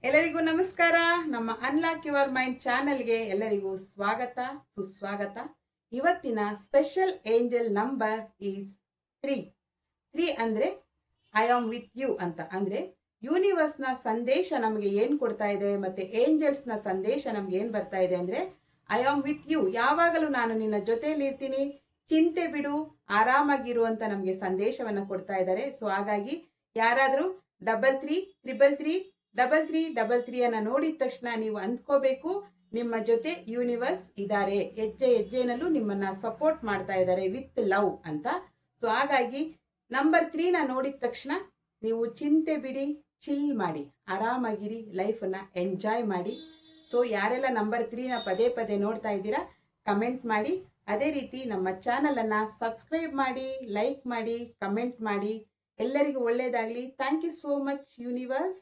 ಎಲ್ಲರಿಗೂ ನಮಸ್ಕಾರ. ನಮ್ಮ ಅನ್ಲಾಕ್ ಯುವರ್ ಮೈಂಡ್ ಚಾನೆಲ್ಗೆ ಎಲ್ಲರಿಗೂ ಸ್ವಾಗತ ಸುಸ್ವಾಗತ. ಇವತ್ತಿನ ಸ್ಪೆಷಲ್ ಏಂಜಲ್ ನಂಬರ್ ಈಸ್ 3. 3 ಅಂದ್ರೆ ಐ ಆಮ್ ವಿತ್ ಯು ಅಂತ. ಅಂದ್ರೆ ಯೂನಿವರ್ಸ್ನ ಸಂದೇಶ ನಮಗೆ ಏನ್ ಕೊಡ್ತಾ ಇದೆ, ಮತ್ತೆ ಏಂಜಲ್ಸ್ನ ಸಂದೇಶ ನಮ್ಗೆ ಏನ್ ಬರ್ತಾ ಇದೆ ಅಂದ್ರೆ ಐ ಆಮ್ ವಿತ್ ಯು, ಯಾವಾಗಲೂ ನಾನು ನಿನ್ನ ಜೊತೆಯಲ್ಲಿ ಇರ್ತೀನಿ, ಚಿಂತೆ ಬಿಡು, ಆರಾಮಾಗಿರು ಅಂತ ನಮಗೆ ಸಂದೇಶವನ್ನ ಕೊಡ್ತಾ ಇದ್ದಾರೆ. ಸೊ ಹಾಗಾಗಿ ಯಾರಾದರೂ 33 333 3333 ಅನ್ನ ನೋಡಿದ ತಕ್ಷಣ ನೀವು ಅಂದ್ಕೋಬೇಕು, ನಿಮ್ಮ ಜೊತೆ ಯೂನಿವರ್ಸ್ ಇದ್ದಾರೆ, ಹೆಜ್ಜೆ ಹೆಜ್ಜೆನಲ್ಲೂ ನಿಮ್ಮನ್ನ ಸಪೋರ್ಟ್ ಮಾಡ್ತಾ ಇದ್ದಾರೆ ವಿತ್ ಲವ್ ಅಂತ. ಸೊ ಹಾಗಾಗಿ ನಂಬರ್ 3ನ ನೋಡಿದ ತಕ್ಷಣ ನೀವು ಚಿಂತೆ ಬಿಡಿ, ಚಿಲ್ ಮಾಡಿ, ಆರಾಮಾಗಿರಿ, ಲೈಫನ್ನ ಎಂಜಾಯ್ ಮಾಡಿ. ಸೊ ಯಾರೆಲ್ಲ ನಂಬರ್ 3ನ ಪದೇ ಪದೇ ನೋಡ್ತಾ ಇದ್ದೀರಾ ಕಮೆಂಟ್ ಮಾಡಿ. ಅದೇ ರೀತಿ ನಮ್ಮ ಚಾನಲ್ ಅನ್ನ ಸಬ್ಸ್ಕ್ರೈಬ್ ಮಾಡಿ, ಲೈಕ್ ಮಾಡಿ, ಕಮೆಂಟ್ ಮಾಡಿ. ಎಲ್ಲರಿಗೂ ಒಳ್ಳೇದಾಗ್ಲಿ. Thank you so much universe.